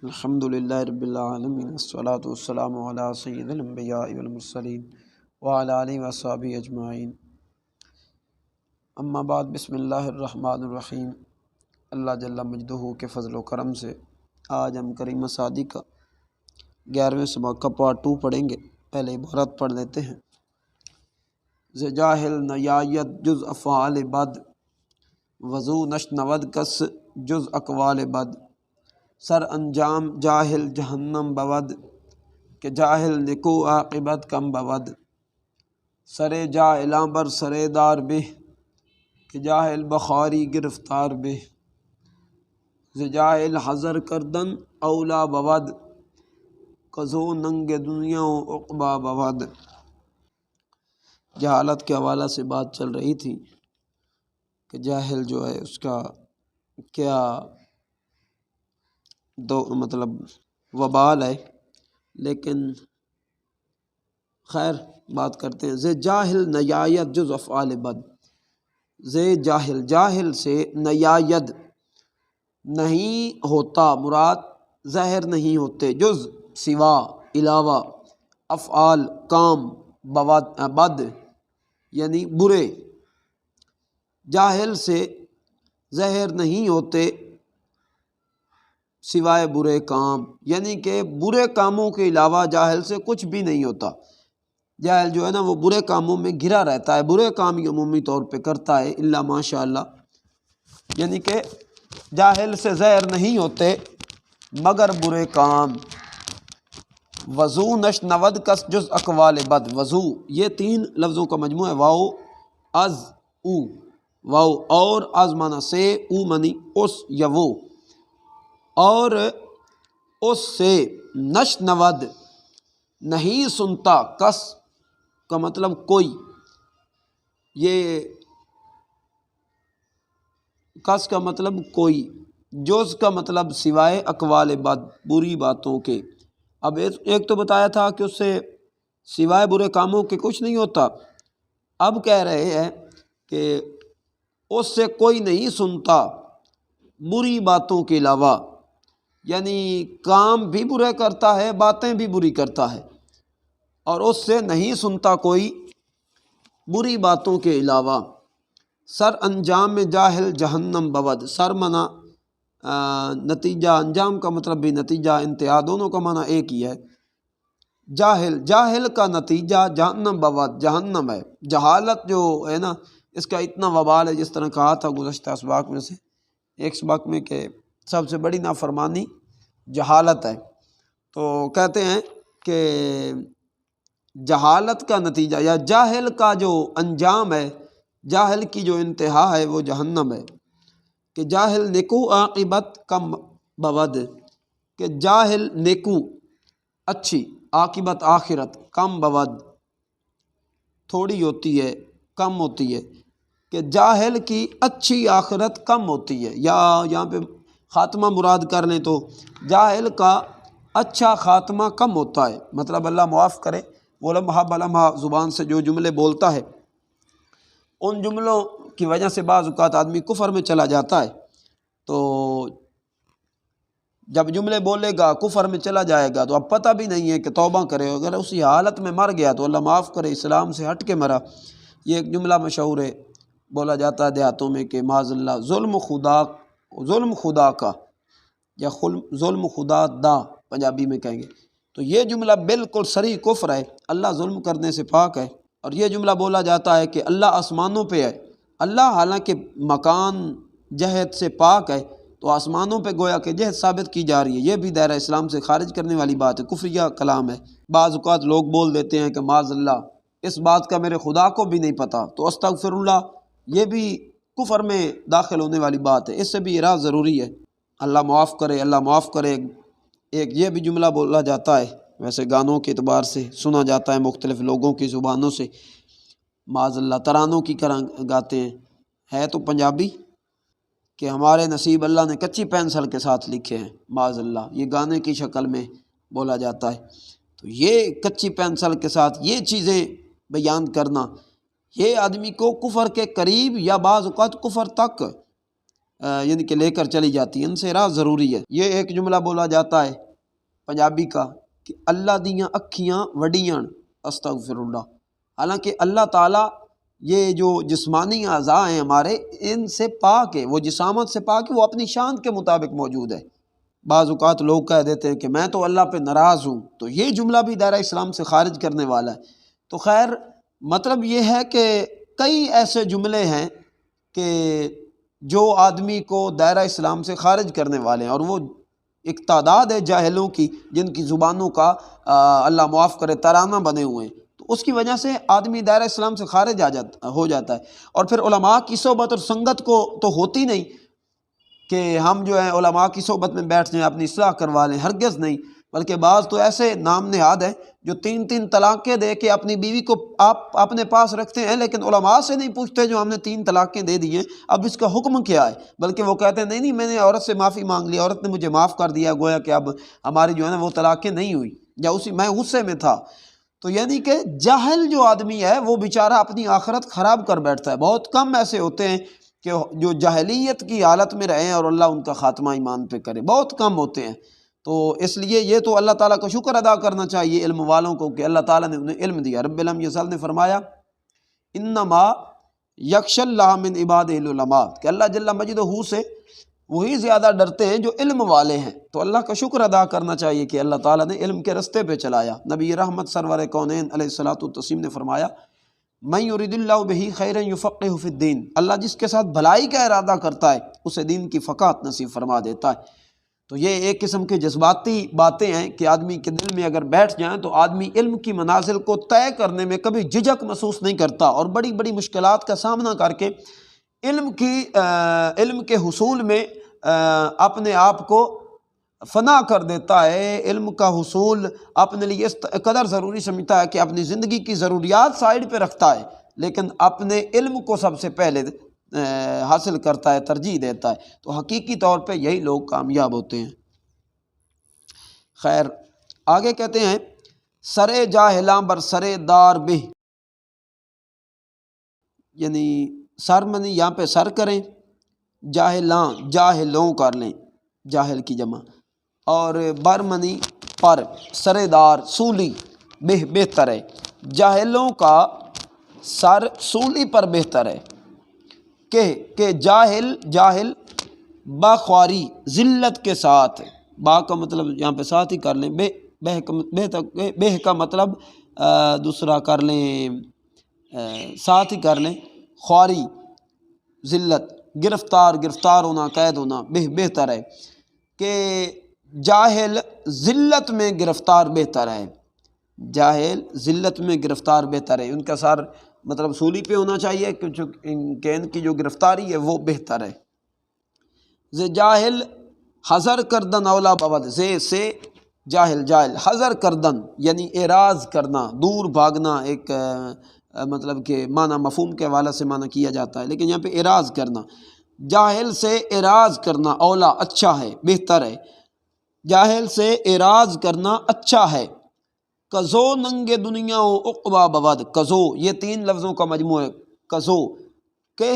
الحمد للہ رب العالمین والصلاة والسلام علی سید الانبیاء والمرسلین وعلی آلہ وصحبہ اجمعین، اما بعد۔ بسم اللہ الرحمن الرحیم۔ اللہ جل مجدہ کے فضل و کرم سے آج ہم کریمہ صادی کا 11ویں سبق کا پارٹ 2 پڑھیں گے۔ پہلے عبارت پڑھ لیتے ہیں۔ ز جاہل نیایت جز افعال بد، وضو نشنود کس جز اقوال بد، سر انجام جاہل جہنم بود، کہ جاہل نکو عاقبت کم بود، سر جاہلاں بر سرے دار بہ، کہ جاہل بخاری گرفتار بہ، ز جاہل حذر کردن اولا بود، کزو ننگ دنیا و عقبہ بود۔ جہالت کے حوالہ سے بات چل رہی تھی کہ جاہل جو ہے اس کا کیا وبال ہے، لیکن خیر بات کرتے ہیں۔ ز جاہل نیایت جز افعال بد، ز جاہل، جاہل سے نیایت نہیں ہوتا، مراد ظاہر نہیں ہوتے، جز سوا، علاوہ، افعال کام، بد یعنی برے، جاہل سے ظاہر نہیں ہوتے سوائے برے کام، یعنی کہ برے کاموں کے علاوہ جاہل سے کچھ بھی نہیں ہوتا۔ جاہل جو ہے نا وہ برے کاموں میں گھرا رہتا ہے، برے کام ہی عمومی طور پہ کرتا ہے الا ماشاء اللہ، یعنی کہ جاہل سے ظاہر نہیں ہوتے مگر برے کام۔ وضو نشنود کس جز اقوال بد، وضو یہ 3 لفظوں کا مجموعہ ہے، واو از او، واو اور از معنی سے، او معنی اس یا وہ، اور اس سے، نشنود نہیں سنتا، کس کا مطلب کوئی، یہ کس کا مطلب کوئی، جز کا مطلب سوائے، اقوال بد بری باتوں کے۔ اب ایک تو بتایا تھا کہ اس سے سوائے برے کاموں کے کچھ نہیں ہوتا، اب کہہ رہے ہیں کہ اس سے کوئی نہیں سنتا بری باتوں کے علاوہ، یعنی کام بھی برے کرتا ہے، باتیں بھی بری کرتا ہے، اور اس سے نہیں سنتا کوئی بری باتوں کے علاوہ۔ سر انجام میں جاہل جہنم بود، سر معنی نتیجہ، انجام کا مطلب بھی نتیجہ، انتہا، دونوں کا معنی ایک ہی ہے۔ جاہل، جاہل کا نتیجہ جہنم بود، جہنم ہے۔ جہالت جو ہے نا اس کا اتنا وبال ہے، جس طرح کہا تھا گزشتہ اسباق میں سے ایک سبق میں کہ سب سے بڑی نافرمانی جہالت ہے۔ تو کہتے ہیں کہ جہالت کا نتیجہ یا جاہل کا جو انجام ہے، جاہل کی جو انتہا ہے وہ جہنم ہے۔ کہ جاہل نیکو عاقبت کم بود، کہ جاہل نیکو اچھی، عاقبت آخرت، کم بود تھوڑی ہوتی ہے، کم ہوتی ہے، کہ جاہل کی اچھی آخرت کم ہوتی ہے، یا یہاں پہ خاتمہ مراد کر لیں تو جاہل کا اچھا خاتمہ کم ہوتا ہے، مطلب اللہ معاف کرے وہ لمحہ بلمحہ زبان سے جو جملے بولتا ہے ان جملوں کی وجہ سے بعض اوقات آدمی کفر میں چلا جاتا ہے، تو جب جملے بولے گا کفر میں چلا جائے گا تو اب پتہ بھی نہیں ہے کہ توبہ کرے، اگر اسی حالت میں مر گیا تو اللہ معاف کرے اسلام سے ہٹ کے مرا۔ یہ ایک جملہ مشہور ہے، بولا جاتا ہے دیہاتوں میں کہ معاذ اللہ ظلم خدا کا، یا ظلم خدا دا پنجابی میں کہیں گے، تو یہ جملہ بالکل صریح کفر ہے، اللہ ظلم کرنے سے پاک ہے۔ اور یہ جملہ بولا جاتا ہے کہ اللہ آسمانوں پہ ہے، اللہ حالانکہ مکان جہت سے پاک ہے تو آسمانوں پہ گویا کہ جہت ثابت کی جا رہی ہے، یہ بھی دائرہ اسلام سے خارج کرنے والی بات ہے، کفریہ کلام ہے۔ بعض اوقات لوگ بول دیتے ہیں کہ معاذ اللہ اس بات کا میرے خدا کو بھی نہیں پتہ، تو استغفر اللہ، یہ بھی کفر میں داخل ہونے والی بات ہے، اس سے بھی اعراض ضروری ہے۔ اللہ معاف کرے، اللہ معاف کرے، ایک یہ بھی جملہ بولا جاتا ہے، ویسے گانوں کے اعتبار سے سنا جاتا ہے مختلف لوگوں کی زبانوں سے، معاذ اللہ ترانوں کی طرح گاتے ہیں، ہے تو پنجابی کہ ہمارے نصیب اللہ نے کچی پینسل کے ساتھ لکھے ہیں، معاذ اللہ، یہ گانے کی شکل میں بولا جاتا ہے۔ تو یہ کچی پینسل کے ساتھ یہ چیزیں بیان کرنا، یہ آدمی کو کفر کے قریب یا بعض اوقات کفر تک یعنی کہ لے کر چلی جاتی ہیں، ان سے اعراض ضروری ہے۔ یہ ایک جملہ بولا جاتا ہے پنجابی کا کہ اللہ دیاں اکھیاں وڈیاں استغفر اللہ، حالانکہ اللہ تعالیٰ یہ جو جسمانی اعضاء ہیں ہمارے، ان سے پاک ہے، وہ جسامت سے پاک ہے، وہ اپنی شان کے مطابق موجود ہے۔ بعض اوقات لوگ کہہ دیتے ہیں کہ میں تو اللہ پہ ناراض ہوں، تو یہ جملہ بھی دائرہ اسلام سے خارج کرنے والا ہے۔ تو خیر مطلب یہ ہے کہ کئی ایسے جملے ہیں کہ جو آدمی کو دائرہ اسلام سے خارج کرنے والے ہیں، اور وہ ایک تعداد ہے جاہلوں کی جن کی زبانوں کا اللہ معاف کرے ترانہ بنے ہوئے ہیں، تو اس کی وجہ سے آدمی دائرہ اسلام سے خارج ہو جاتا ہے۔ اور پھر علماء کی صحبت اور سنگت کو تو ہوتی نہیں کہ ہم جو ہیں علماء کی صحبت میں بیٹھ جائیں اپنی اصلاح کروا لیں، ہرگز نہیں، بلکہ بعض تو ایسے نام نہاد ہیں جو 3 طلاقیں دے کے اپنی بیوی کو آپ اپنے پاس رکھتے ہیں، لیکن علماء سے نہیں پوچھتے جو ہم نے 3 طلاقیں دے دی ہیں اب اس کا حکم کیا ہے، بلکہ وہ کہتے ہیں نہیں میں نے عورت سے معافی مانگ لی، عورت نے مجھے معاف کر دیا، گویا کہ اب ہماری جو ہے نا وہ طلاقیں نہیں ہوئی، یا میں غصے میں تھا۔ تو یعنی کہ جاہل جو آدمی ہے وہ بیچارہ اپنی آخرت خراب کر بیٹھتا ہے۔ بہت کم ایسے ہوتے ہیں کہ جو جاہلیت کی حالت میں رہیں اور اللہ ان کا خاتمہ ایمان پہ کرے، بہت کم ہوتے ہیں۔ تو اس لیے یہ تو اللہ تعالیٰ کا شکر ادا کرنا چاہیے علم والوں کو کہ اللہ تعالیٰ نے انہیں علم دیا۔ رب العالمین نے فرمایا انما یخشی اللہ من عبادہ العلماء، کہ اللہ جل مجدہ سے وہی زیادہ ڈرتے ہیں جو علم والے ہیں۔ تو اللہ کا شکر ادا کرنا چاہیے کہ اللہ تعالیٰ نے علم کے رستے پہ چلایا۔ نبی رحمت سرور کونین علیہ الصلوۃ والتسلیم نے فرمایا من یرید اللہ بہ خیرا یفقہہ فی الدین، اللہ جس کے ساتھ بھلائی کا ارادہ کرتا ہے اسے دین کی فقاہت نصیب فرما دیتا ہے۔ تو یہ ایک قسم کے جذباتی باتیں ہیں کہ آدمی کے دل میں اگر بیٹھ جائیں تو آدمی علم کی منازل کو طے کرنے میں کبھی جھجک محسوس نہیں کرتا، اور بڑی بڑی مشکلات کا سامنا کر کے علم کے حصول میں اپنے آپ کو فنا کر دیتا ہے۔ علم کا حصول اپنے لیے اس قدر ضروری سمجھتا ہے کہ اپنی زندگی کی ضروریات سائڈ پہ رکھتا ہے، لیکن اپنے علم کو سب سے پہلے حاصل کرتا ہے، ترجیح دیتا ہے۔ تو حقیقی طور پہ یہی لوگ کامیاب ہوتے ہیں۔ خیر آگے کہتے ہیں سرے جاہلاں بر سرے دار بہ، یعنی سر منی یہاں پہ سر کریں، جاہلاں جاہلوں کر لیں، جاہل کی جمع، اور بر منی پر، سرے دار سولی، بہتر ہے، جاہلوں کا سر سولی پر بہتر ہے۔ کہ جاہل باخواری ذلت کے ساتھ، با کا مطلب یہاں پہ ساتھ ہی کر لیں، بہ کا مطلب دوسرا کر لیں، ساتھ ہی کر لیں، خواری ذلت، گرفتار ہونا، قید ہونا، بہتر ہے کہ جاہل ذلت میں گرفتار بہتر ہے، جاہل ذلت میں گرفتار بہتر ہے، ان کا سر مطلب سولی پہ ہونا چاہیے کہ ان کی جو گرفتاری ہے وہ بہتر ہے۔ ز جاہل حذر کردن اولا بود، سے جاہل حذر کردن یعنی اعراض کرنا، دور بھاگنا، ایک مطلب کہ معنی مفہوم کے حوالے سے معنی کیا جاتا ہے، لیکن یہاں پہ اعراض کرنا، جاہل سے اعراض کرنا اولا اچھا ہے، بہتر ہے، جاہل سے اعراض کرنا اچھا ہے۔ کزو ننگ دنیا و عقبہ بود، کزو یہ 3 لفظوں کا مجموعہ ہے، کزو کہ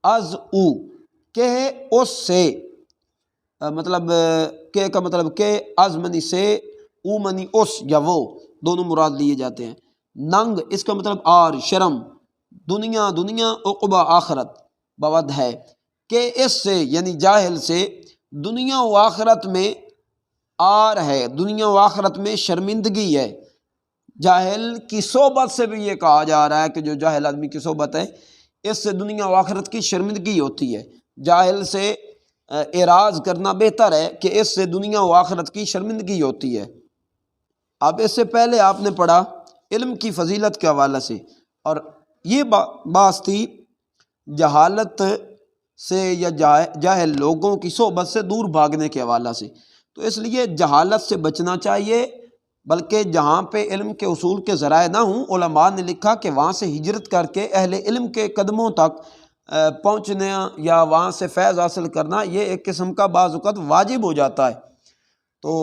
از او، کہ اس سے، مطلب کہ کا مطلب کہ از منی سے، او منی اس یا وہ، دونوں مراد لیے جاتے ہیں۔ ننگ اس کا مطلب آر، شرم، دنیا عقبہ آخرت، بود ہے کہ اس سے یعنی جاہل سے دنیا و آخرت میں آر ہے، دنیا و آخرت میں شرمندگی ہے۔ جاہل کی صحبت سے بھی یہ کہا جا رہا ہے کہ جو جاہل آدمی کی صحبت ہے اس سے دنیا و آخرت کی شرمندگی ہوتی ہے، جاہل سے اعراض کرنا بہتر ہے کہ اس سے دنیا و آخرت کی شرمندگی ہوتی ہے۔ اب اس سے پہلے آپ نے پڑھا علم کی فضیلت کے حوالے سے، اور یہ بات تھی جہالت سے یا جاہل لوگوں کی صحبت سے دور بھاگنے کے حوالے سے۔ تو اس لیے جہالت سے بچنا چاہیے، بلکہ جہاں پہ علم کے حصول کے ذرائع نہ ہوں، علماء نے لکھا کہ وہاں سے ہجرت کر کے اہل علم کے قدموں تک پہنچنا یا وہاں سے فیض حاصل کرنا یہ ایک قسم کا بعض اوقات واجب ہو جاتا ہے۔ تو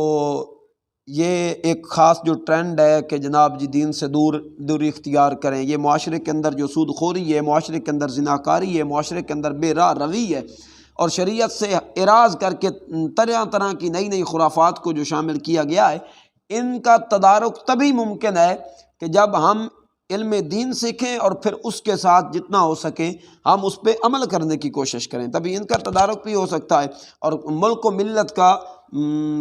یہ ایک خاص جو ٹرینڈ ہے کہ جناب جی دین سے دوری اختیار کریں، یہ معاشرے کے اندر جو سود خوری ہے، معاشرے کے اندر زناکاری ہے، معاشرے کے اندر بے راہ روی ہے، اور شریعت سے اعراض کر کے طرح طرح کی نئی نئی خرافات کو جو شامل کیا گیا ہے، ان کا تدارک تبھی ممکن ہے کہ جب ہم علم دین سیکھیں اور پھر اس کے ساتھ جتنا ہو سکے ہم اس پہ عمل کرنے کی کوشش کریں، تبھی ان کا تدارک بھی ہو سکتا ہے اور ملک و ملت کا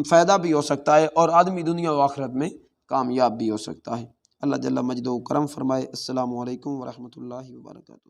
فائدہ بھی ہو سکتا ہے اور آدمی دنیا و آخرت میں کامیاب بھی ہو سکتا ہے۔ اللہ جل مجدہ و کرم فرمائے۔ السلام علیکم ورحمۃ اللہ وبرکاتہ۔